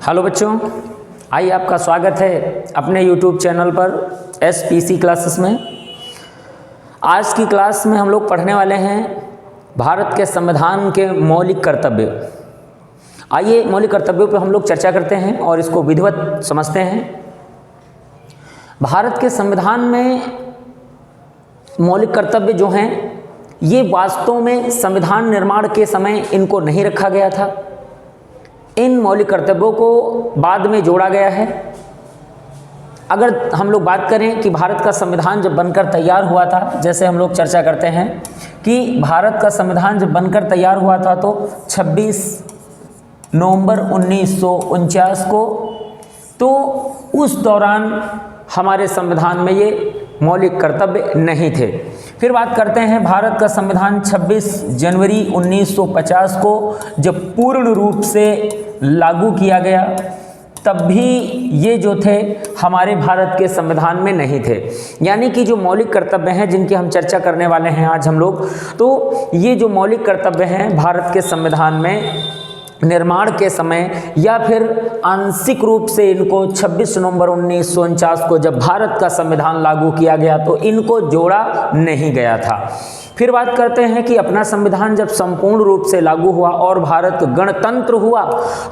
Hello बच्चों, आइए आपका स्वागत है अपने YouTube चैनल पर SPC क्लासेस में। आज की क्लास में हम लोग पढ़ने वाले हैं भारत के संविधान के मौलिक कर्तव्य। आइए मौलिक कर्तव्यों पर हम लोग चर्चा करते हैं और इसको विधिवत समझते हैं। भारत के संविधान में मौलिक कर्तव्य जो हैं ये वास्तव में संविधान निर्माण के समय इनको नहीं रखा गया था। इन मौलिक कर्तव्यों को बाद में जोड़ा गया है। अगर हम लोग बात करें कि भारत का संविधान जब बनकर तैयार हुआ था, जैसे हम लोग चर्चा करते हैं कि भारत का संविधान जब बनकर तैयार हुआ था तो 26 नवंबर 1949 को, तो उस दौरान हमारे संविधान में ये मौलिक कर्तव्य नहीं थे। फिर बात करते हैं भारत का संविधान 26 जनवरी 1950 को जब पूर्ण रूप से लागू किया गया, तब भी ये जो थे हमारे भारत के संविधान में नहीं थे। यानी कि जो मौलिक कर्तव्य हैं जिनकी हम चर्चा करने वाले हैं आज हम लोग, तो ये जो मौलिक कर्तव्य हैं भारत के संविधान में निर्माण के समय या फिर आंशिक रूप से इनको 26 नवंबर 1949 को जब भारत का संविधान लागू किया गया तो इनको जोड़ा नहीं गया था। फिर बात करते हैं कि अपना संविधान जब संपूर्ण रूप से लागू हुआ और भारत गणतंत्र हुआ,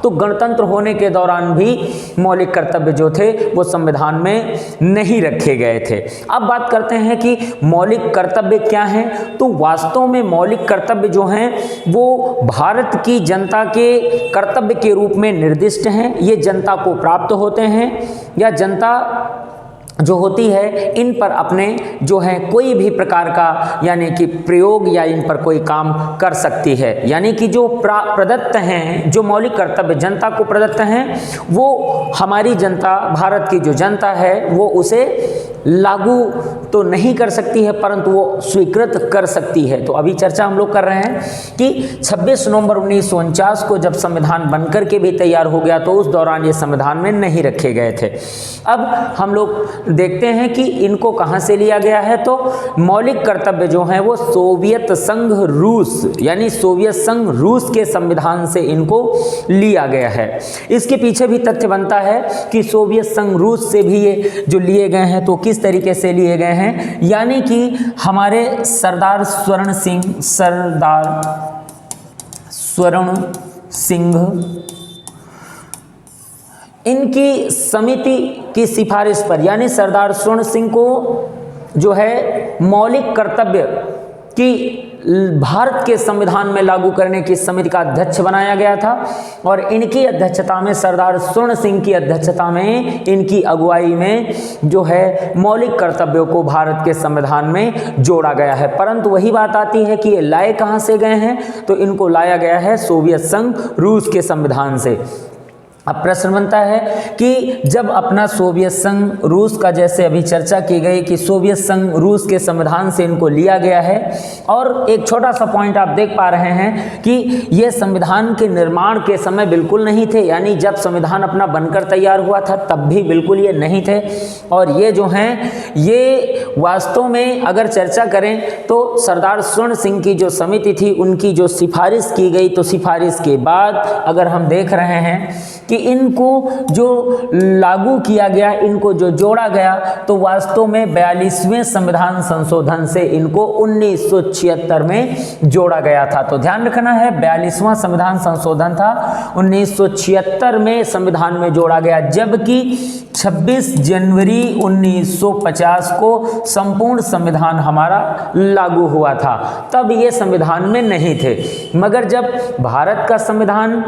तो गणतंत्र होने के दौरान भी मौलिक कर्तव्य जो थे वो संविधान में नहीं रखे गए थे। अब बात करते हैं कि मौलिक कर्तव्य क्या हैं। तो वास्तव में मौलिक कर्तव्य जो हैं वो भारत की जनता के कर्तव्य के रूप में निर्दिष्ट हैं। ये जनता को प्राप्त होते हैं या जनता जो होती है इन पर अपने जो है कोई भी प्रकार का यानी कि प्रयोग या इन पर कोई काम कर सकती है। यानी कि जो प्रदत्त हैं, जो मौलिक कर्तव्य जनता को प्रदत्त हैं, वो हमारी जनता, भारत की जो जनता है वो उसे लागू तो नहीं कर सकती है परंतु वो स्वीकृत कर सकती है। तो अभी चर्चा हम लोग कर रहे हैं कि 26 नवंबर 1949 को जब संविधान बनकर के भी तैयार हो गया तो उस दौरान ये संविधान में नहीं रखे गए थे। अब हम लोग देखते हैं कि इनको कहाँ से लिया गया है। तो मौलिक कर्तव्य जो हैं वो सोवियत संघ रूस, यानी सोवियत संघ रूस के संविधान से इनको लिया गया है। इसके पीछे भी तथ्य बनता है कि सोवियत संघ रूस से भी ये जो लिए गए हैं तो किस तरीके से लिए गए हैं। यानी कि हमारे सरदार स्वर्ण सिंह इनकी समिति की सिफारिश पर, यानी सरदार स्वर्ण सिंह को जो है मौलिक कर्तव्य की भारत के संविधान में लागू करने की समिति का अध्यक्ष बनाया गया था और इनकी अध्यक्षता में, सरदार स्वर्ण सिंह की अध्यक्षता में, इनकी अगुवाई में जो है मौलिक कर्तव्यों को भारत के संविधान में जोड़ा गया है। परंतु वही बात आती है कि ये लाए कहाँ से गए हैं, तो इनको लाया गया है सोवियत संघ रूस के संविधान से। अब प्रश्न बनता है कि जब अपना सोवियत संघ रूस का, जैसे अभी चर्चा की गई कि सोवियत संघ रूस के संविधान से इनको लिया गया है, और एक छोटा सा पॉइंट आप देख पा रहे हैं कि ये संविधान के निर्माण के समय बिल्कुल नहीं थे। यानी जब संविधान अपना बनकर तैयार हुआ था तब भी बिल्कुल ये नहीं थे। और ये जो हैं ये वास्तव में अगर चर्चा करें तो सरदार स्वर्ण सिंह की जो समिति थी उनकी जो सिफारिश की गई, तो सिफारिश के बाद अगर हम देख रहे हैं कि इनको जो लागू किया गया, इनको जो जोड़ा गया, तो वास्तव में 42वें संविधान संशोधन से इनको 1976 में जोड़ा गया था। तो ध्यान रखना है 42वां संविधान संशोधन था, 1976 में संविधान में जोड़ा गया, जबकि 26 जनवरी 1950 को संपूर्ण संविधान हमारा लागू हुआ था, तब ये संविधान में नहीं थे। मगर जब भारत का संविधान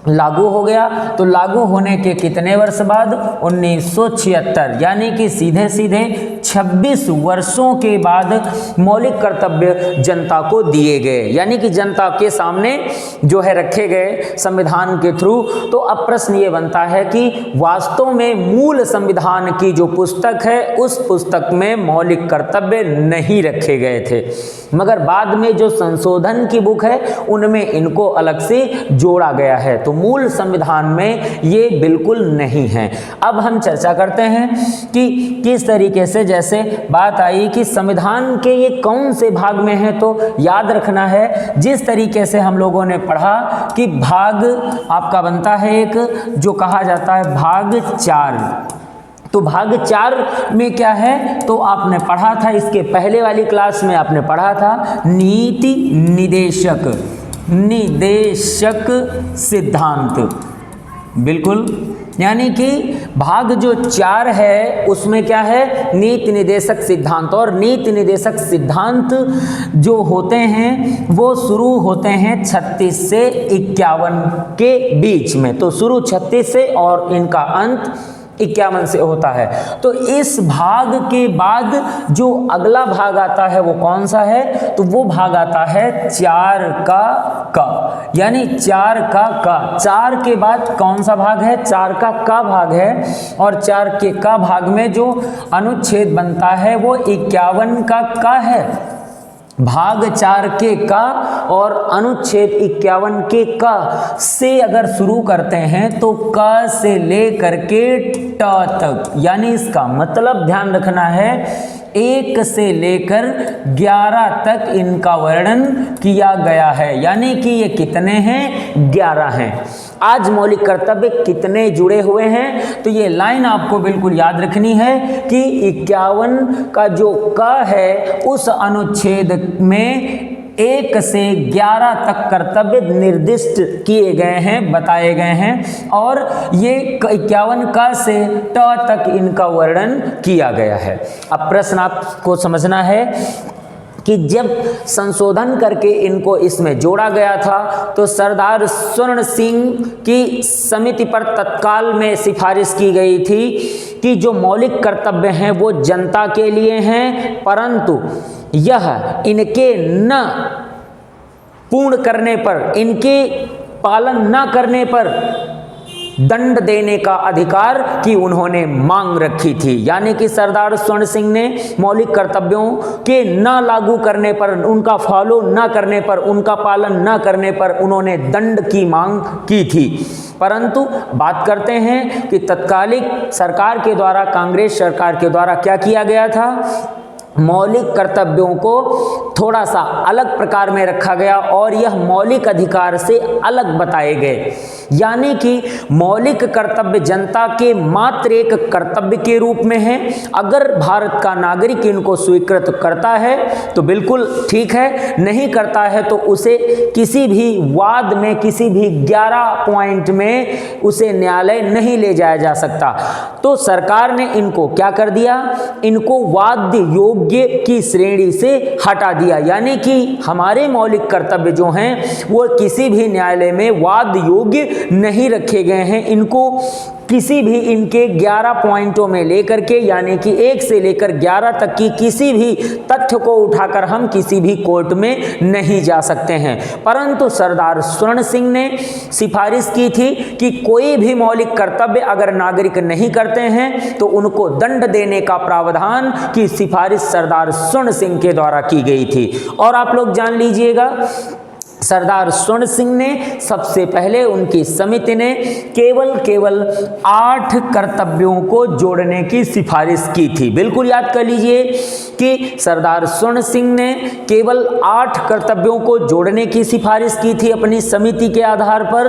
लागू हो गया तो लागू होने के कितने वर्ष बाद, 1976, यानी कि सीधे सीधे 26 वर्षों के बाद मौलिक कर्तव्य जनता को दिए गए, यानी कि जनता के सामने जो है रखे गए संविधान के थ्रू। तो अब प्रश्न ये बनता है कि वास्तव में मूल संविधान की जो पुस्तक है उस पुस्तक में मौलिक कर्तव्य नहीं रखे गए थे, मगर बाद में जो संशोधन की बुक है उनमें इनको अलग से जोड़ा गया है। तो मूल संविधान में ये बिल्कुल नहीं है। अब हम चर्चा करते हैं कि किस तरीके से, जैसे बात आई कि संविधान के ये कौन से भाग में है, तो याद रखना है जिस तरीके से हम लोगों ने पढ़ा कि भाग आपका बनता है एक जो कहा जाता है भाग 4। तो भाग 4 में क्या है, तो आपने पढ़ा था इसके पहले वाली क्लास में आपने पढ़ा था नीति निदेशक सिद्धांत। बिल्कुल, यानी कि भाग जो 4 है उसमें क्या है, नीति निदेशक सिद्धांत। और नीति निदेशक सिद्धांत जो होते हैं वो शुरू होते हैं 36 से 51 के बीच में। तो शुरू 36 से और इनका अंत 51 से होता है। तो इस भाग के बाद जो अगला भाग आता है वो कौन सा है, तो वो भाग आता है 4 का, यानी 4 का। 4 के बाद कौन सा भाग है, 4 का भाग है। और 4 के का भाग में जो अनुच्छेद बनता है वो 51 का है। भाग 4 के का और अनुच्छेद 51 के का से अगर शुरू करते हैं तो क से लेकर के ट तक, यानी इसका मतलब ध्यान रखना है 1 से लेकर 11 तक इनका वर्णन किया गया है। यानी कि ये कितने हैं, 11 हैं। आज मौलिक कर्तव्य कितने जुड़े हुए हैं, तो ये लाइन आपको बिल्कुल याद रखनी है कि 51 का जो क है उस अनुच्छेद में 1 से 11 तक कर्तव्य निर्दिष्ट किए गए हैं, बताए गए हैं। और ये 51 का से ट तक इनका वर्णन किया गया है। अब प्रश्न आपको समझना है कि जब संशोधन करके इनको इसमें जोड़ा गया था तो सरदार स्वर्ण सिंह की समिति पर तत्काल में सिफारिश की गई थी कि जो मौलिक कर्तव्य हैं वो जनता के लिए हैं, परंतु यह इनके न पूर्ण करने पर, इनके पालन न करने पर दंड देने का अधिकार की उन्होंने मांग रखी थी। यानी कि सरदार स्वर्ण सिंह ने मौलिक कर्तव्यों के न लागू करने पर, उनका फॉलो न करने पर, उनका पालन न करने पर उन्होंने दंड की मांग की थी। परंतु बात करते हैं कि तत्कालिक सरकार के द्वारा, कांग्रेस सरकार के द्वारा क्या किया गया था, मौलिक कर्तव्यों को थोड़ा सा अलग प्रकार में रखा गया और यह मौलिक अधिकार से अलग बताए गए। यानी कि मौलिक कर्तव्य जनता के मात्र एक कर्तव्य के रूप में है। अगर भारत का नागरिक इनको स्वीकृत करता है तो बिल्कुल ठीक है, नहीं करता है तो उसे किसी भी वाद में, किसी भी 11 पॉइंट में उसे न्यायालय नहीं ले जाया जा सकता। तो सरकार ने इनको क्या कर दिया, इनको वाद्य योग्य की श्रेणी से हटा दिया। यानी कि हमारे मौलिक कर्तव्य जो हैं वो किसी भी न्यायालय में वाद योग्य नहीं रखे गए हैं। इनको किसी भी इनके 11 पॉइंटों में लेकर के, यानी कि 1 से लेकर 11 तक की किसी भी तथ्य को उठाकर हम किसी भी कोर्ट में नहीं जा सकते हैं। परंतु सरदार स्वर्ण सिंह ने सिफारिश की थी कि कोई भी मौलिक कर्तव्य अगर नागरिक नहीं करते हैं तो उनको दंड देने का प्रावधान की सिफारिश सरदार स्वर्ण सिंह के द्वारा की गई थी। और आप लोग जान लीजिएगा, सरदार स्वर्ण सिंह ने सबसे पहले, उनकी समिति ने केवल 8 कर्तव्यों को जोड़ने की सिफारिश की थी। बिल्कुल याद कर लीजिए कि सरदार स्वर्ण सिंह ने केवल 8 कर्तव्यों को जोड़ने की सिफारिश की थी अपनी समिति के आधार पर।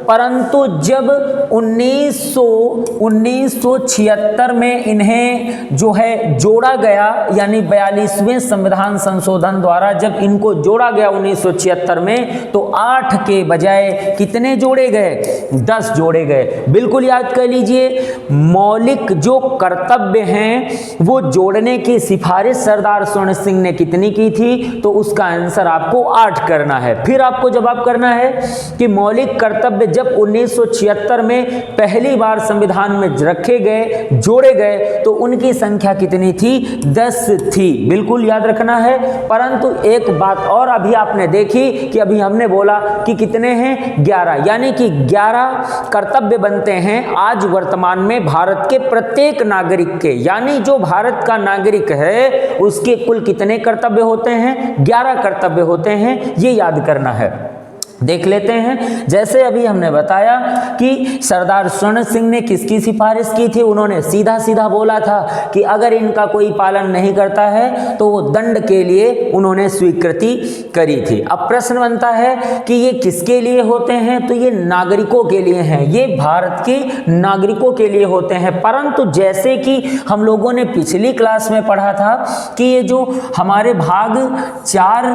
परंतु जब 1976 में इन्हें जो है जोड़ा गया, यानी 42वें संविधान संशोधन द्वारा जब इनको जोड़ा गया 1976 में, तो 8 के बजाय कितने जोड़े गए, 10 जोड़े गए। बिल्कुल याद कर लीजिए, मौलिक जो कर्तव्य हैं वो जोड़ने की सिफारिश सरदार स्वर्ण सिंह ने कितनी की थी, तो उसका आंसर आपको 8 करना है। फिर आपको जवाब करना है कि मौलिक कर्तव्य जब 1976 में पहली बार संविधान में रखे गए, जोड़े गए, तो उनकी संख्या कितनी थी, 10 थी। बिल्कुल याद रखना है। परंतु एक बात और अभी आपने देखी कि अभी हमने बोला कि कितने हैं, 11, यानी कि 11 कर्तव्य बनते हैं आज वर्तमान में भारत के प्रत्येक नागरिक के। यानी जो भारत का नागरिक है उसके कुल कितने कर्तव्य होते हैं, 11 कर्तव्य होते हैं, ये याद करना है। देख लेते हैं। जैसे अभी हमने बताया कि सरदार स्वर्ण सिंह ने किसकी सिफारिश की थी, उन्होंने सीधा सीधा बोला था कि अगर इनका कोई पालन नहीं करता है तो वो दंड के लिए उन्होंने स्वीकृति करी थी। अब प्रश्न बनता है कि ये किसके लिए होते हैं, तो ये नागरिकों के लिए हैं, ये भारत के नागरिकों के लिए होते हैं। परंतु जैसे कि हम लोगों ने पिछली क्लास में पढ़ा था कि ये जो हमारे भाग 4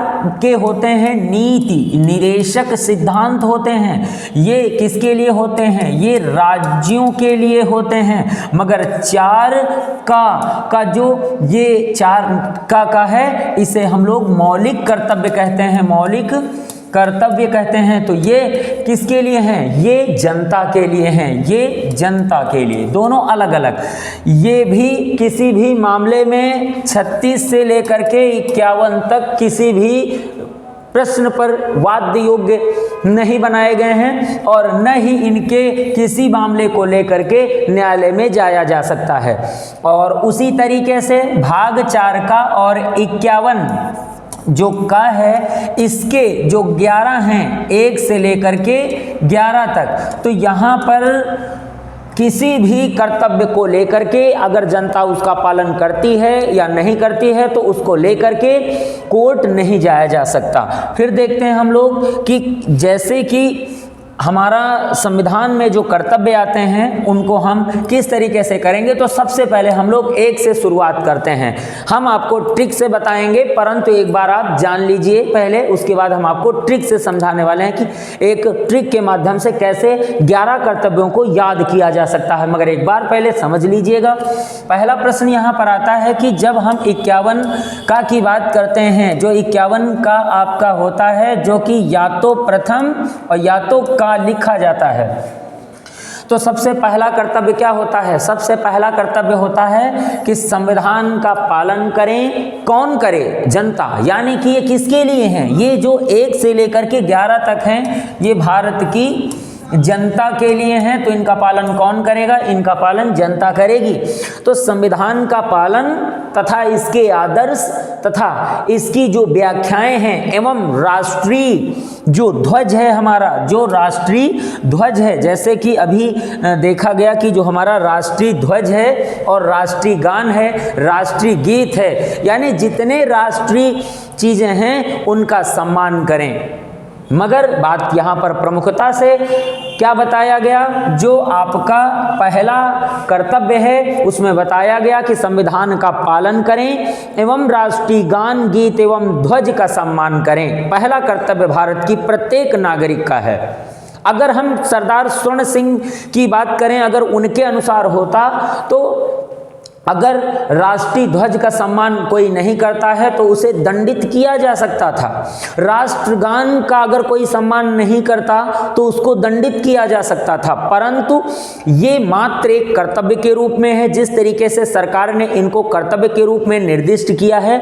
के होते हैं, नीति निदेशक सिद्धांत होते हैं, ये किसके लिए होते हैं, ये राज्यों के लिए होते हैं। मगर 4 का जो ये 4 का है, इसे हम लोग मौलिक कर्तव्य कहते हैं, मौलिक कर्तव्य कहते हैं। तो ये किसके लिए हैं, ये जनता के लिए हैं, ये जनता के लिए, दोनों अलग अलग। ये भी किसी भी मामले में 36 से लेकर के 51 तक किसी भी प्रश्न पर वाद योग्य नहीं बनाए गए हैं और न ही इनके किसी मामले को लेकर के न्यायालय में जाया जा सकता है। और उसी तरीके से भाग 4 का और 51 जो का है, इसके जो 11 हैं 1 से लेकर के 11 तक, तो यहाँ पर किसी भी कर्तव्य को लेकर के अगर जनता उसका पालन करती है या नहीं करती है तो उसको लेकर के कोर्ट नहीं जाया जा सकता। फिर देखते हैं हम लोग कि जैसे कि हमारा संविधान में जो कर्तव्य आते हैं उनको हम किस तरीके से करेंगे। तो सबसे पहले हम लोग 1 से शुरुआत करते हैं। हम आपको ट्रिक से बताएंगे, परंतु एक बार आप जान लीजिए पहले, उसके बाद हम आपको ट्रिक से समझाने वाले हैं कि एक ट्रिक के माध्यम से कैसे 11 कर्तव्यों को याद किया जा सकता है। मगर एक बार पहले समझ लीजिएगा। पहला प्रश्न यहाँ पर आता है कि जब हम 51 का की बात करते हैं, जो 51 का आपका होता है, जो कि या तो प्रथम और या तो का लिखा जाता है, तो सबसे पहला कर्तव्य क्या होता है, सबसे पहला कर्तव्य होता है कि संविधान का पालन करें। कौन करे, जनता। यानी कि ये किसके लिए हैं, ये जो 1 से लेकर के 11 तक हैं, ये भारत की जनता के लिए हैं। तो इनका पालन कौन करेगा, इनका पालन जनता करेगी। तो संविधान का पालन तथा इसके आदर्श तथा इसकी जो व्याख्याएं हैं एवं राष्ट्रीय जो ध्वज है हमारा, जो राष्ट्रीय ध्वज है, जैसे कि अभी देखा गया कि जो हमारा राष्ट्रीय ध्वज है और राष्ट्रीय गान है, राष्ट्रीय गीत है, यानी जितने राष्ट्रीय चीज़ें हैं उनका सम्मान करें। मगर बात यहाँ पर प्रमुखता से क्या बताया गया, जो आपका पहला कर्तव्य है उसमें बताया गया कि संविधान का पालन करें एवं राष्ट्रीय गान, गीत एवं ध्वज का सम्मान करें। पहला कर्तव्य भारत की प्रत्येक नागरिक का है। अगर हम सरदार स्वर्ण सिंह की बात करें, अगर उनके अनुसार होता तो अगर राष्ट्रीय ध्वज का सम्मान कोई नहीं करता है तो उसे दंडित किया जा सकता था। राष्ट्रगान का अगर कोई सम्मान नहीं करता तो उसको दंडित किया जा सकता था। परंतु ये मात्र एक कर्तव्य के रूप में है। जिस तरीके से सरकार ने इनको कर्तव्य के रूप में निर्दिष्ट किया है,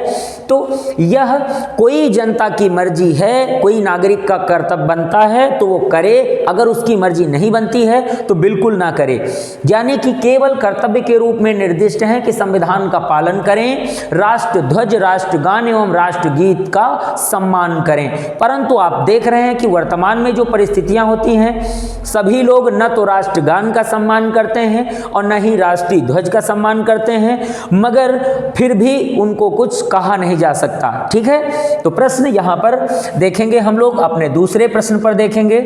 तो यह कोई जनता की मर्जी है, कोई नागरिक का कर्तव्य बनता है तो वो करे, अगर उसकी मर्जी नहीं बनती है तो बिल्कुल ना करे। यानी कि केवल कर्तव्य के रूप में निर्दिष्ट है कि संविधान का पालन करें, राष्ट्र ध्वज, राष्ट्रगान एवं राष्ट्रगीत का सम्मान करें। परंतु आप देख रहे हैं कि वर्तमान में जो परिस्थितियां होती हैं, सभी लोग न तो राष्ट्रगान का सम्मान करते हैं और न ही राष्ट्रीय ध्वज का सम्मान करते हैं, मगर फिर भी उनको कुछ कहा नहीं जा सकता। ठीक है, तो प्रश्न यहां पर देखेंगे हम लोग, अपने दूसरे प्रश्न पर देखेंगे।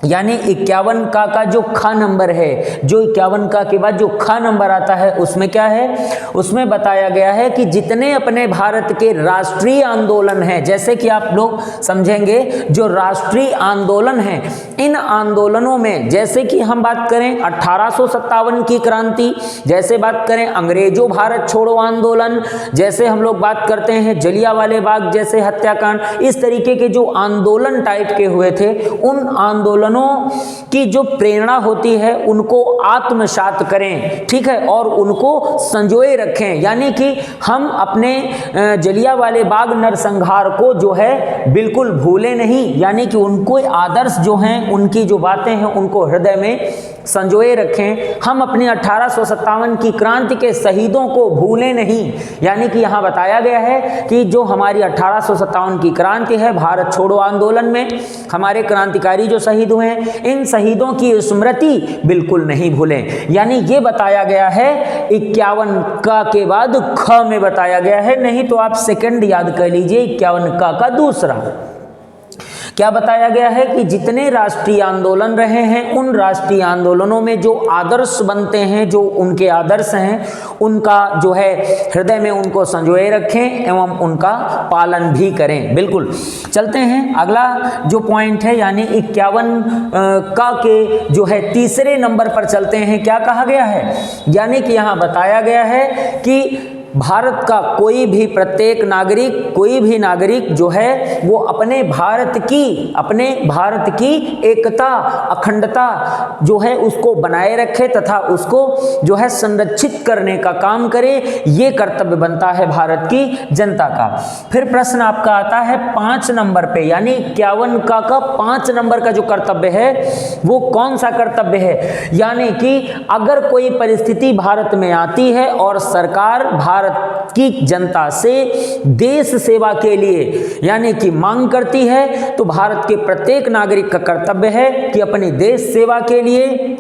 यानी 51 का जो ख नंबर है, जो 51 का के बाद जो ख नंबर आता है उसमें क्या है, उसमें बताया गया है कि जितने अपने भारत के राष्ट्रीय आंदोलन हैं, जैसे कि आप लोग समझेंगे जो राष्ट्रीय आंदोलन हैं, इन आंदोलनों में जैसे कि हम बात करें 1857 की क्रांति, जैसे बात करें अंग्रेजों भारत छोड़ो आंदोलन, जैसे हम लोग बात करते हैं जलियांवाला बाग जैसे हत्याकांड, इस तरीके के जो आंदोलन टाइप के हुए थे, उन आंदोलन आंदोलनों की जो प्रेरणा होती है उनको आत्मसात करें, ठीक है, और उनको संजोए रखें। यानी कि हम अपने जलियांवाले बाग नरसंहार को जो है बिल्कुल भूलें नहीं, यानी कि उनको आदर्श जो हैं, उनकी जो बातें हैं उनको हृदय में संजोए रखें। हम अपनी 1857 की क्रांति के शहीदों को भूलें नहीं, यानी कि यहाँ बताया गया है कि जो हमारी 1857 की क्रांति है, भारत छोड़ो आंदोलन में हमारे क्रांतिकारी जो शहीद हुए हैं, इन शहीदों की स्मृति बिल्कुल नहीं भूलें। यानी ये बताया गया है 51 का के बाद ख में बताया गया है, नहीं तो आप सेकंड याद कर लीजिए 51 का दूसरा क्या बताया गया है कि जितने राष्ट्रीय आंदोलन रहे हैं उन राष्ट्रीय आंदोलनों में जो आदर्श बनते हैं, जो उनके आदर्श हैं, उनका जो है हृदय में उनको संजोए रखें एवं उनका पालन भी करें। बिल्कुल। चलते हैं अगला जो पॉइंट है, यानी 51 का के जो है तीसरे नंबर पर चलते हैं। क्या कहा गया है, यानी कि यहाँ बताया गया है कि भारत का कोई भी प्रत्येक नागरिक, कोई भी नागरिक जो है वो अपने भारत की एकता, अखंडता जो है उसको बनाए रखे तथा उसको जो है संरक्षित करने का काम करे, ये कर्तव्य बनता है भारत की जनता का। फिर प्रश्न आपका आता है 5 नंबर पे, यानी 51 का 5 नंबर का जो कर्तव्य है वो कौन सा कर्तव्य है, यानी कि अगर कोई परिस्थिति भारत में आती है और सरकार भारत की जनता से देश सेवा के लिए यानी कि मांग करती है, तो भारत के प्रत्येक नागरिक का कर्तव्य है कि अपनी देश सेवा के लिए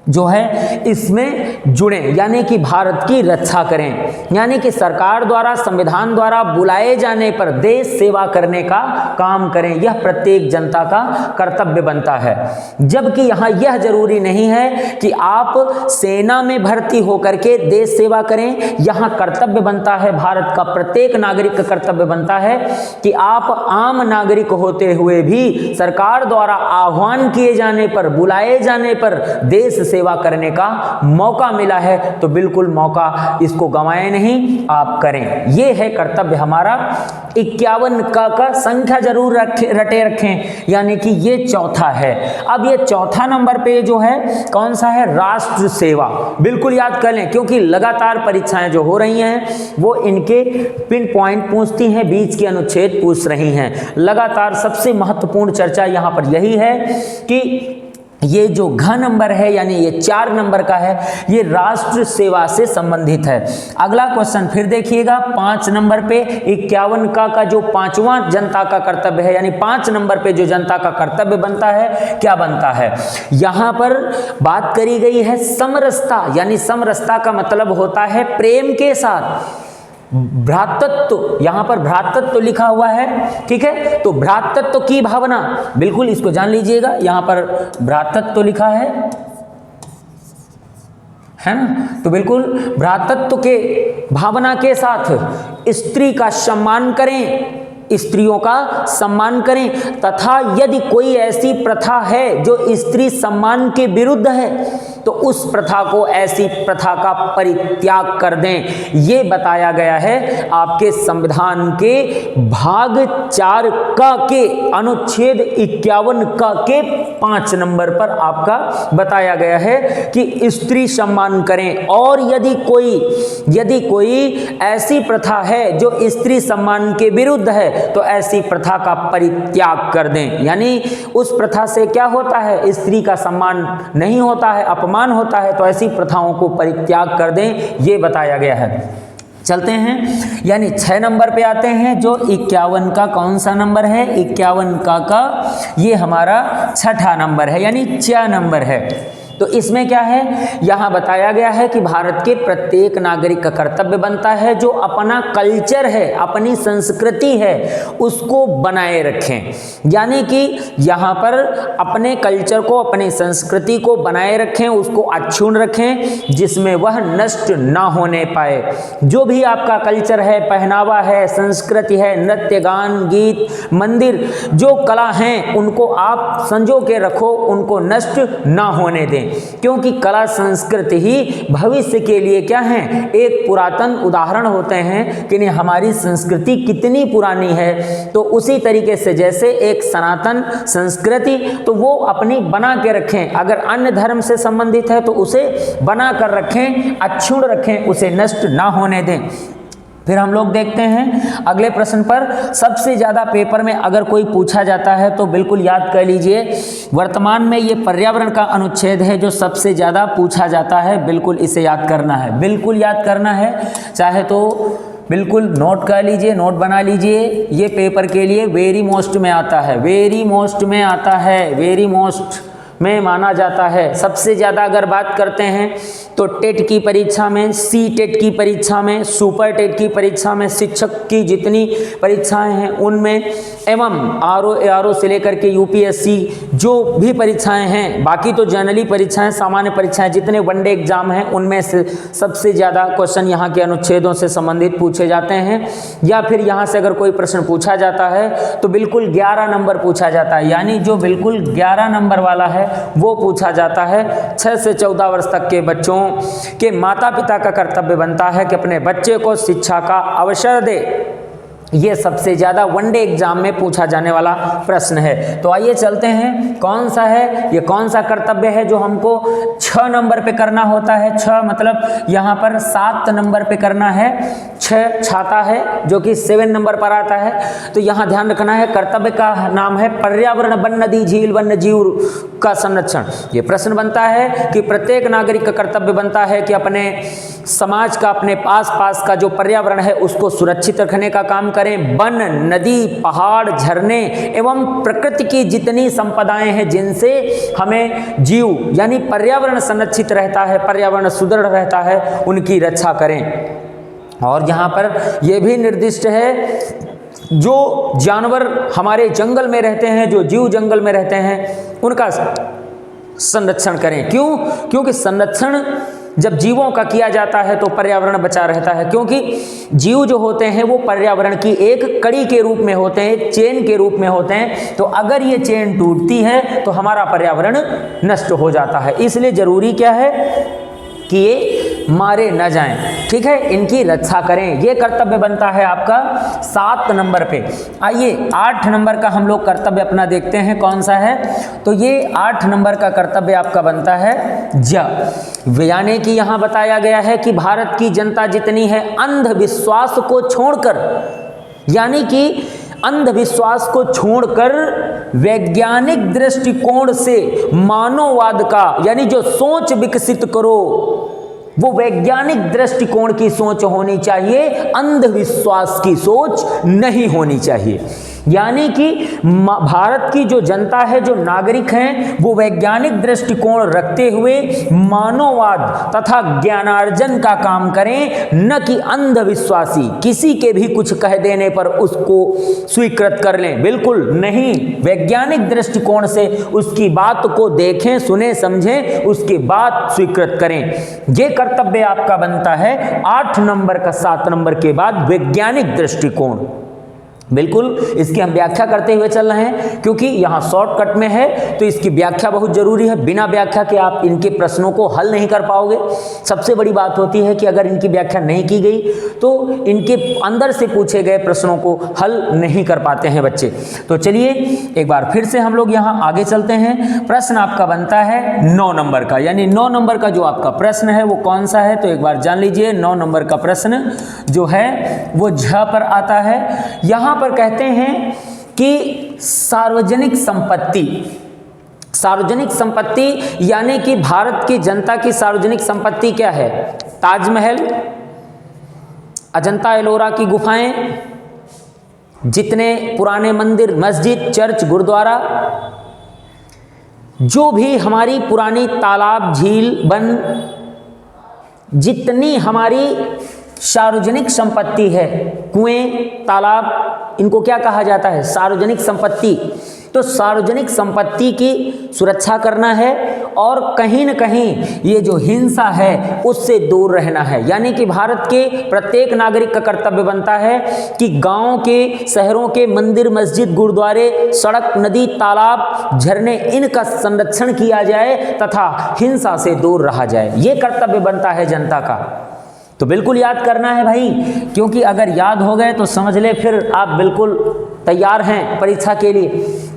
जो है इसमें जुड़े, यानी कि भारत की रक्षा करें। यानी कि सरकार द्वारा, संविधान द्वारा बुलाए जाने पर देश सेवा करने का काम करें, यह प्रत्येक जनता का कर्तव्य बनता है। जबकि यहाँ यह जरूरी नहीं है कि आप सेना में भर्ती होकर के देश सेवा करें। यहाँ कर्तव्य बनता है, भारत का प्रत्येक नागरिक का कर्तव्य बनता है कि आप आम नागरिक होते हुए भी सरकार द्वारा आह्वान किए जाने पर, बुलाए जाने पर देश सेवा करने का मौका मिला है तो बिल्कुल मौका इसको गंवाएं नहीं, आप करें। ये है कर्तव्य हमारा। 51 का संख्या जरूर रटे रखें, यानी कि ये चौथा है। अब ये चौथा नंबर पे जो है कौन सा है, राष्ट्र सेवा। बिल्कुल याद कर लें, क्योंकि लगातार परीक्षाएं जो हो रही हैं वो इनके पिन पॉइंट पूछती हैं, बीच के अनुच्छेद पूछ रही हैं। लगातार सबसे महत्वपूर्ण चर्चा यहाँ पर यही है कि ये जो घ नंबर है, यानी ये 4 नंबर का है, ये राष्ट्र सेवा से संबंधित है। अगला क्वेश्चन फिर देखिएगा 5 नंबर पे 51 का जो 5वां जनता का कर्तव्य है, यानी 5 नंबर पे जो जनता का कर्तव्य बनता है, क्या बनता है। यहाँ पर बात करी गई है समरसता, यानी समरसता का मतलब होता है प्रेम के साथ भ्रातृत्व। यहां पर भ्रातृत्व लिखा हुआ है, ठीक है, तो भ्रातृत्व की भावना, बिल्कुल इसको जान लीजिएगा। यहां पर भ्रातृत्व लिखा है ना, तो बिल्कुल भ्रातृत्व के भावना के साथ स्त्री का सम्मान करें, स्त्रियों का सम्मान करें, तथा यदि कोई ऐसी प्रथा है जो स्त्री सम्मान के विरुद्ध है तो उस प्रथा को, ऐसी प्रथा का परित्याग कर दें। ये बताया गया है आपके संविधान के भाग 4 का के अनुच्छेद 51 का के 5 नंबर पर आपका बताया गया है कि स्त्री सम्मान करें। और यदि कोई ऐसी प्रथा है जो स्त्री सम्मान के विरुद्ध है तो ऐसी प्रथा का परित्याग कर दें। यानी उस प्रथा से क्या होता है, स्त्री का सम्मान नहीं होता है, अपमान होता है, तो ऐसी प्रथाओं को परित्याग कर दें, ये बताया गया है। चलते हैं, यानी 6 नंबर पे आते हैं, जो 51 का कौन सा नंबर है, 51 का ये हमारा 6ठा नंबर है, यानी 4 नंबर है। तो इसमें क्या है, यहाँ बताया गया है कि भारत के प्रत्येक नागरिक का कर्तव्य बनता है जो अपना कल्चर है, अपनी संस्कृति है, उसको बनाए रखें। यानी कि यहाँ पर अपने कल्चर को, अपनी संस्कृति को बनाए रखें, उसको अक्षुण्ण रखें, जिसमें वह नष्ट ना होने पाए। जो भी आपका कल्चर है, पहनावा है, संस्कृति है, नृत्य, गान, गीत, मंदिर, जो कला हैं, उनको आप संजो के रखो, उनको नष्ट ना होने दें। क्योंकि कला संस्कृति ही भविष्य के लिए क्या है, एक पुरातन उदाहरण होते हैं कि नहीं हमारी संस्कृति कितनी पुरानी है। तो उसी तरीके से जैसे एक सनातन संस्कृति तो वो अपनी बना के रखें, अगर अन्य धर्म से संबंधित है तो उसे बना कर रखें, अक्षुण्ण रखें, उसे नष्ट ना होने दें। फिर हम लोग देखते हैं अगले प्रश्न पर। सबसे ज़्यादा पेपर में अगर कोई पूछा जाता है तो बिल्कुल याद कर लीजिए, वर्तमान में ये पर्यावरण का अनुच्छेद है जो सबसे ज़्यादा पूछा जाता है, बिल्कुल इसे याद करना है, बिल्कुल याद करना है। चाहे तो बिल्कुल नोट कर लीजिए, नोट बना लीजिए, ये पेपर के लिए वेरी मोस्ट में आता है, वेरी मोस्ट में आता है, वेरी मोस्ट में माना जाता है। सबसे ज़्यादा अगर बात करते हैं तो टेट की परीक्षा में, सी टेट की परीक्षा में, सुपर टेट की परीक्षा में, शिक्षक की जितनी परीक्षाएं हैं उनमें, एवं आरओ से लेकर के यूपीएससी जो भी परीक्षाएं हैं, बाकी तो जनरली परीक्षाएं, सामान्य परीक्षाएं, जितने वनडे एग्जाम हैं उनमें से सबसे ज़्यादा क्वेश्चन यहाँ के अनुच्छेदों से संबंधित पूछे जाते हैं। या फिर यहाँ से अगर कोई प्रश्न पूछा जाता है तो बिल्कुल 11 नंबर पूछा जाता है, यानी जो बिल्कुल 11 नंबर वाला है वो पूछा जाता है। 6 से 14 वर्ष तक के बच्चों के माता पिता का कर्तव्य बनता है कि अपने बच्चे को शिक्षा का अवसर दे। ये सबसे ज़्यादा वनडे एग्जाम में पूछा जाने वाला प्रश्न है। तो आइए चलते हैं, कौन सा है ये, कौन सा कर्तव्य है जो हमको 6 नंबर पे करना होता है। 6 मतलब यहाँ पर 7 नंबर पे करना है, 6 छाता है जो कि 7 नंबर पर आता है। तो यहाँ ध्यान रखना है, कर्तव्य का नाम है पर्यावरण, वन, नदी, झील, वन्य जीव का संरक्षण। ये प्रश्न बनता है कि प्रत्येक नागरिक का कर्तव्य बनता है कि अपने समाज का, अपने आस पास का जो पर्यावरण है उसको सुरक्षित रखने का काम करें। वन, नदी, पहाड़, झरने एवं प्रकृति की जितनी संपदाएं हैं जिनसे हमें जीव यानी पर्यावरण संरक्षित रहता है, पर्यावरण सुदृढ़ रहता है, उनकी रक्षा करें। और यहाँ पर यह भी निर्दिष्ट है जो जानवर हमारे जंगल में रहते हैं, जो जीव जंगल में रहते हैं उनका संरक्षण करें। क्यों? क्योंकि संरक्षण जब जीवों का किया जाता है तो पर्यावरण बचा रहता है, क्योंकि जीव जो होते हैं वो पर्यावरण की एक कड़ी के रूप में होते हैं, एक चेन के रूप में होते हैं। तो अगर ये चेन टूटती है तो हमारा पर्यावरण नष्ट हो जाता है। इसलिए जरूरी क्या है कि ये मारे न जाएं, ठीक है, इनकी रक्षा करें। ये कर्तव्य बनता है आपका 7 नंबर पे। आइए 8 नंबर का हम लोग कर्तव्य अपना देखते हैं कौन सा है। तो ये 8 नंबर का कर्तव्य आपका बनता है यानी कि यहाँ बताया गया है कि भारत की जनता जितनी है अंधविश्वास को छोड़कर, यानी कि अंधविश्वास को छोड़कर वैज्ञानिक दृष्टिकोण से मानववाद का, यानी जो सोच विकसित करो वो वैज्ञानिक दृष्टिकोण की सोच होनी चाहिए, अंधविश्वास की सोच नहीं होनी चाहिए। यानी कि भारत की जो जनता है, जो नागरिक हैं, वो वैज्ञानिक दृष्टिकोण रखते हुए मानववाद तथा ज्ञानार्जन का काम करें, न कि अंधविश्वासी किसी के भी कुछ कह देने पर उसको स्वीकृत कर लें। बिल्कुल नहीं, वैज्ञानिक दृष्टिकोण से उसकी बात को देखें, सुने, समझें, उसके बाद स्वीकृत करें। ये कर्तव्य आपका बनता है 8 नंबर का 7 नंबर के बाद वैज्ञानिक दृष्टिकोण। बिल्कुल इसकी हम व्याख्या करते हुए चल रहे हैं, क्योंकि यहाँ शॉर्टकट में है तो इसकी व्याख्या बहुत जरूरी है। बिना व्याख्या के आप इनके प्रश्नों को हल नहीं कर पाओगे। सबसे बड़ी बात होती है कि अगर इनकी व्याख्या नहीं की गई तो इनके अंदर से पूछे गए प्रश्नों को हल नहीं कर पाते हैं बच्चे। तो चलिए एक बार फिर से हम लोग यहाँ आगे चलते हैं। प्रश्न आपका बनता है 9 नंबर का, यानी 9 नंबर का जो आपका प्रश्न है वो कौन सा है, तो एक बार जान लीजिए। 9 नंबर का प्रश्न जो है वो झ पर आता है। यहाँ पर कहते हैं कि सार्वजनिक संपत्ति, सार्वजनिक संपत्ति यानी कि भारत की जनता की सार्वजनिक संपत्ति क्या है? ताजमहल, अजंता एलोरा की गुफाएं, जितने पुराने मंदिर, मस्जिद, चर्च, गुरुद्वारा, जो भी हमारी पुरानी तालाब, झील, वन, जितनी हमारी सार्वजनिक संपत्ति है, कुएं, तालाब, इनको क्या कहा जाता है? सार्वजनिक संपत्ति। तो सार्वजनिक संपत्ति की सुरक्षा करना है और कहीं न कहीं ये जो हिंसा है उससे दूर रहना है। यानी कि भारत के प्रत्येक नागरिक का कर्तव्य बनता है कि गांव के, शहरों के मंदिर, मस्जिद, गुरुद्वारे, सड़क, नदी, तालाब, झरने, इनका संरक्षण किया जाए तथा हिंसा से दूर रहा जाए। ये कर्तव्य बनता है जनता का। तो बिल्कुल याद करना है भाई, क्योंकि अगर याद हो गए तो समझ ले फिर आप बिल्कुल तैयार हैं परीक्षा के लिए।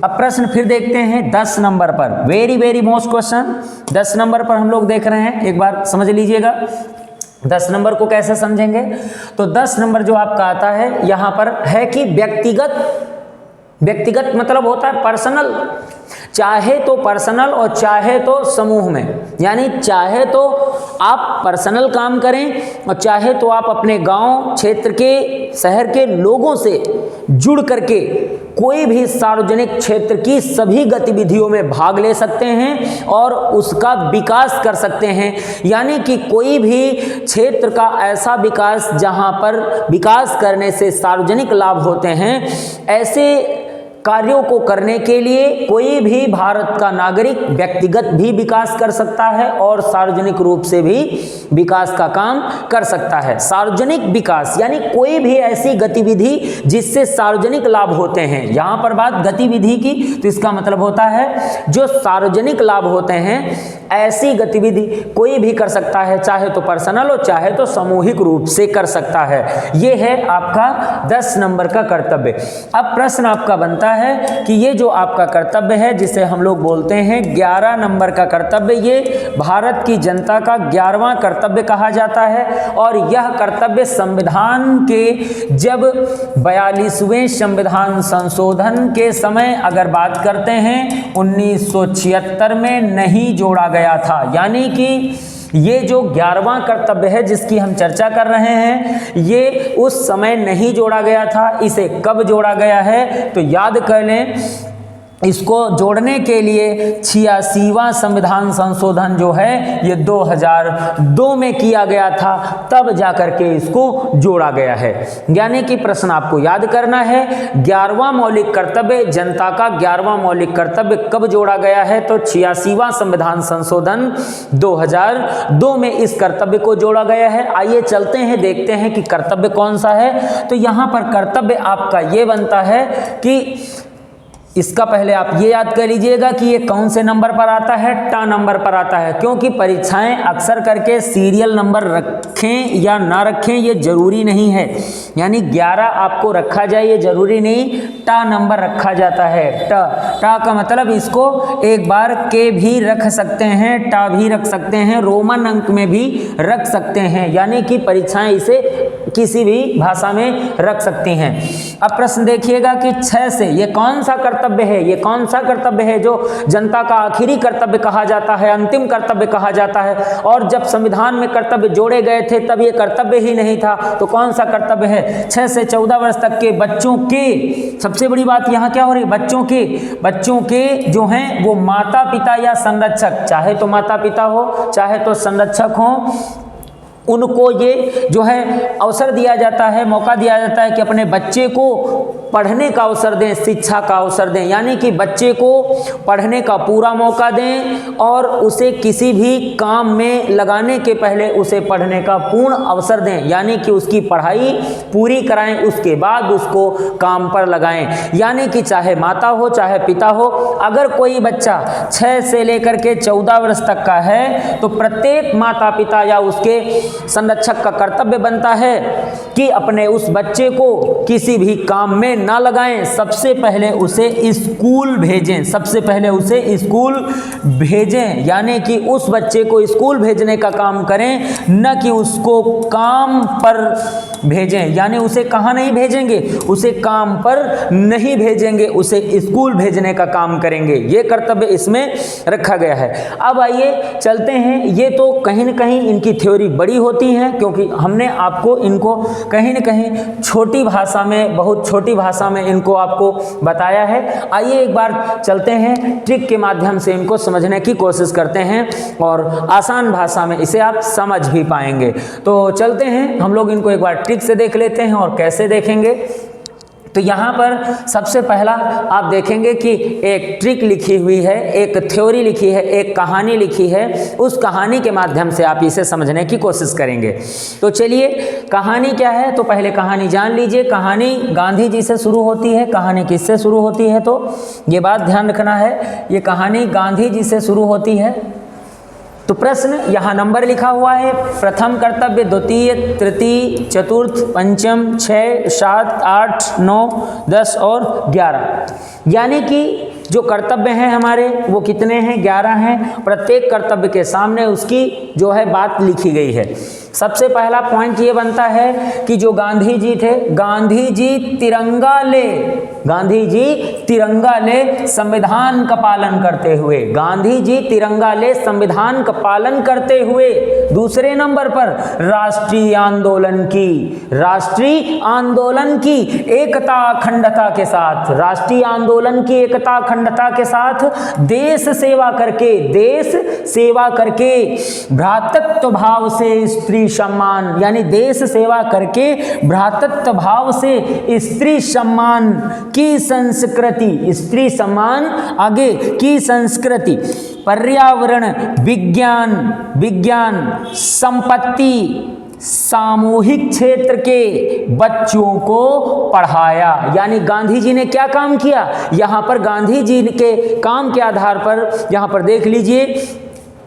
अब प्रश्न फिर देखते हैं 10 नंबर पर, very very most question 10 number पर हम लोग देख रहे हैं, एक बार समझ लीजिएगा 10 नंबर को कैसे समझेंगे। तो 10 नंबर जो आपका आता है यहाँ पर है कि व्यक्तिगत मतलब होता है पर्सनल, चाहे तो पर्सनल और चाहे तो समूह में, यानी चाहे तो आप पर्सनल काम करें और चाहे तो आप अपने गांव, क्षेत्र के, शहर के लोगों से जुड़ करके कोई भी सार्वजनिक क्षेत्र की सभी गतिविधियों में भाग ले सकते हैं और उसका विकास कर सकते हैं। यानी कि कोई भी क्षेत्र का ऐसा विकास जहां पर विकास करने से सार्वजनिक लाभ होते हैं, ऐसे कार्यों को करने के लिए कोई भी भारत का नागरिक व्यक्तिगत भी विकास कर सकता है और सार्वजनिक रूप से भी विकास का काम कर सकता है। सार्वजनिक विकास यानी कोई भी ऐसी गतिविधि जिससे सार्वजनिक लाभ होते हैं। यहाँ पर बात गतिविधि की, तो इसका मतलब होता है जो सार्वजनिक लाभ होते हैं ऐसी गतिविधि कोई भी कर सकता है, चाहे तो पर्सनल हो चाहे तो सामूहिक रूप से कर सकता है। ये है आपका 10 नंबर का कर्तव्य। अब प्रश्न आपका बनता है कि ये जो आपका कर्तव्य है जिसे हम लोग बोलते हैं 11 नंबर का कर्तव्य, ये भारत की जनता का 11वां कर्तव्य कहा जाता है और यह कर्तव्य संविधान के जब 42वें संविधान संशोधन के समय अगर बात करते हैं 1976 में नहीं जोड़ा गया था। यानी कि ये जो 11वां कर्तव्य है जिसकी हम चर्चा कर रहे हैं, ये उस समय नहीं जोड़ा गया था। इसे कब जोड़ा गया है तो याद कर लें, इसको जोड़ने के लिए 86वां संविधान संशोधन जो है ये 2002 में किया गया था, तब जाकर के इसको जोड़ा गया है। यानी कि प्रश्न आपको याद करना है 11वां मौलिक कर्तव्य, जनता का 11वां मौलिक कर्तव्य कब जोड़ा गया है तो 86वां संविधान संशोधन 2002 में इस कर्तव्य को जोड़ा गया है। आइए चलते हैं, देखते हैं कि कर्तव्य कौन सा है। तो यहाँ पर कर्तव्य आपका ये बनता है कि इसका पहले आप ये याद कर लीजिएगा कि ये कौन से नंबर पर आता है, टा नंबर पर आता है, क्योंकि परीक्षाएं अक्सर करके सीरियल नंबर रखें या ना रखें ये जरूरी नहीं है। यानी 11 आपको रखा जाए ये जरूरी नहीं, टा नंबर रखा जाता है। टा का मतलब इसको एक बार के भी रख सकते हैं, टा भी रख सकते हैं, रोमन अंक में भी रख सकते हैं, यानी कि परीक्षाएं इसे किसी भी भाषा में रख सकती हैं। अब प्रश्न देखिएगा कि 6 से ये कौन सा कर्तव्य है, ये कौन सा कर्तव्य है जो जनता का आखिरी कर्तव्य कहा जाता है, अंतिम कर्तव्य कहा जाता है, और जब संविधान में कर्तव्य जोड़े गए थे तब ये कर्तव्य ही नहीं था। तो कौन सा कर्तव्य है? 6 से 14 वर्ष तक के बच्चों के, सबसे बड़ी बात यहाँ क्या हो रही है, बच्चों के जो हैं वो माता पिता या संरक्षक, चाहे तो माता पिता हो चाहे तो संरक्षक हो, उनको ये जो है अवसर दिया जाता है, मौका दिया जाता है कि अपने बच्चे को पढ़ने का अवसर दें, शिक्षा का अवसर दें। यानी कि बच्चे को पढ़ने का पूरा मौका दें और उसे किसी भी काम में लगाने के पहले उसे पढ़ने का पूर्ण अवसर दें। यानी कि उसकी पढ़ाई पूरी कराएं, उसके बाद उसको काम पर लगाएं। यानी कि चाहे माता हो चाहे पिता हो, अगर कोई बच्चा 6 से लेकर के 14 वर्ष तक का है तो प्रत्येक माता पिता या उसके संरक्षक का कर्तव्य बनता है कि अपने उस बच्चे को किसी भी काम में ना लगाएं, सबसे पहले उसे स्कूल भेजें, सबसे पहले उसे स्कूल भेजें। यानी कि उस बच्चे को स्कूल भेजने का काम करें, न कि उसको काम पर भेजें। यानी उसे कहाँ नहीं भेजेंगे, उसे काम पर नहीं भेजेंगे, उसे स्कूल भेजने का काम करेंगे। ये कर्तव्य इसमें रखा गया है। अब आइए चलते हैं, ये तो कहीं न कहीं इनकी थ्योरी बड़ी होती हैं क्योंकि हमने आपको इनको कहीं न कहीं छोटी भाषा में, बहुत छोटी भाषा में इनको आपको बताया है। आइए एक बार चलते हैं, ट्रिक के माध्यम से इनको समझने की कोशिश करते हैं और आसान भाषा में इसे आप समझ भी पाएंगे। तो चलते हैं, हम लोग इनको एक बार ट्रिक से देख लेते हैं। और कैसे देखेंगे तो यहाँ पर सबसे पहला आप देखेंगे कि एक ट्रिक लिखी हुई है, एक थ्योरी लिखी है, एक कहानी लिखी है। उस कहानी के माध्यम से आप इसे समझने की कोशिश करेंगे। तो चलिए, कहानी क्या है तो पहले कहानी जान लीजिए। कहानी गांधी जी से शुरू होती है। कहानी किससे शुरू होती है तो ये बात ध्यान रखना है, ये कहानी गांधी जी से शुरू होती है। तो प्रश्न यहाँ नंबर लिखा हुआ है, प्रथम कर्तव्य, द्वितीय, तृतीय, चतुर्थ, पंचम, 6, 7, 8, 9, 10 और 11। यानी कि जो कर्तव्य हैं हमारे वो कितने हैं? 11 हैं। प्रत्येक कर्तव्य के सामने उसकी जो है बात लिखी गई है। सबसे पहला पॉइंट ये बनता है कि जो गांधी जी थे, गांधी जी तिरंगा ले, गांधी जी तिरंगा ले संविधान का पालन करते हुए, गांधी जी तिरंगा ले संविधान का पालन करते हुए। दूसरे नंबर पर राष्ट्रीय आंदोलन की, राष्ट्रीय आंदोलन की एकता अखंडता के साथ, राष्ट्रीय आंदोलन की एकता अखंडता के साथ देश सेवा करके, देश सेवा करके भ्रातृत्व भाव से स्त्री सम्मान, यानी देश सेवा करके भ्रातृत्व भाव से स्त्री सम्मान की संस्कृति, स्त्री सम्मान आगे की संस्कृति, पर्यावरण, विज्ञान, विज्ञान, संपत्ति, सामूहिक क्षेत्र के बच्चों को पढ़ाया। यानी गांधी जी ने क्या काम किया? यहाँ पर गांधी जी के काम के आधार पर यहाँ पर देख लीजिए,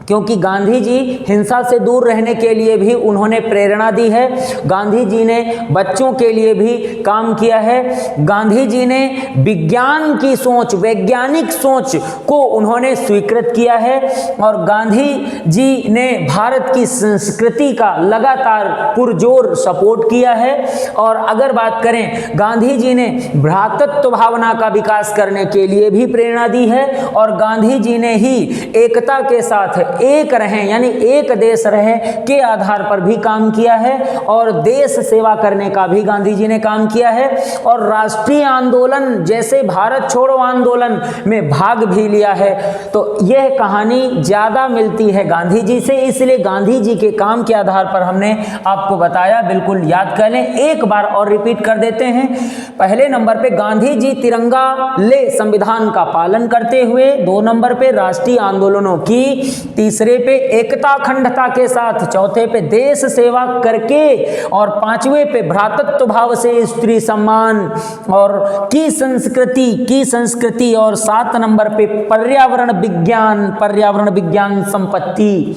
क्योंकि गांधी जी हिंसा से दूर रहने के लिए भी उन्होंने प्रेरणा दी है। गांधी जी ने बच्चों के लिए भी काम किया है। गांधी जी ने विज्ञान की सोच, वैज्ञानिक सोच को उन्होंने स्वीकृत किया है। और गांधी जी ने भारत की संस्कृति का लगातार पुरजोर सपोर्ट किया है। और अगर बात करें, गांधी जी ने भ्रातृत्व भावना का विकास करने के लिए भी प्रेरणा दी है। और गांधी जी ने ही एकता के साथ एक रहें, यानी एक देश रहे के आधार पर भी काम किया है। और देश सेवा करने का भी गांधी जी ने काम किया है। और राष्ट्रीय आंदोलन जैसे भारत छोड़ो आंदोलन में भाग भी लिया है। तो यह कहानी ज़्यादा मिलती है गांधी जी से, इसलिए गांधी जी के काम के आधार पर हमने आपको बताया। बिल्कुल याद कर लें, एक बार और रिपीट कर देते हैं। पहले नंबर पे गांधी जी तिरंगा ले संविधान का पालन करते हुए, 2 नंबर पे राष्ट्रीय आंदोलनों की, तीसरे पे एकता अखंडता के साथ, चौथे पे देश सेवा करके, और 5वें पे भ्रातृत्व भाव से स्त्री सम्मान और की संस्कृति, और 7 नंबर पे पर्यावरण विज्ञान, पर्यावरण विज्ञान संपत्ति,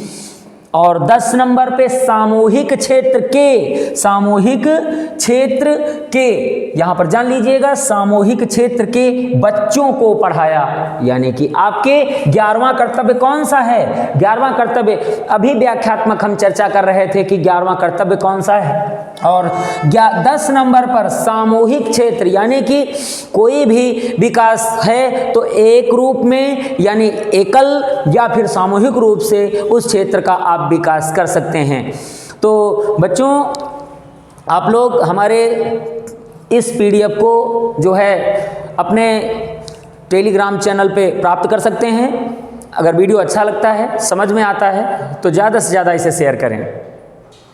और 10 नंबर पे सामूहिक क्षेत्र के, सामूहिक क्षेत्र के, यहां पर जान लीजिएगा, सामूहिक क्षेत्र के बच्चों को पढ़ाया। यानी कि आपके 11वां कर्तव्य कौन सा है? 11वां कर्तव्य, अभी व्याख्यात्मक हम चर्चा कर रहे थे कि 11वां कर्तव्य कौन सा है। और 10 नंबर पर सामूहिक क्षेत्र, यानी कि कोई भी विकास है तो एक रूप में, यानी एकल या फिर सामूहिक रूप से उस क्षेत्र का आप विकास कर सकते हैं। तो बच्चों, आप लोग हमारे इस पीडीएफ को जो है अपने टेलीग्राम चैनल पे प्राप्त कर सकते हैं। अगर वीडियो अच्छा लगता है, समझ में आता है, तो ज़्यादा से ज़्यादा इसे शेयर करें।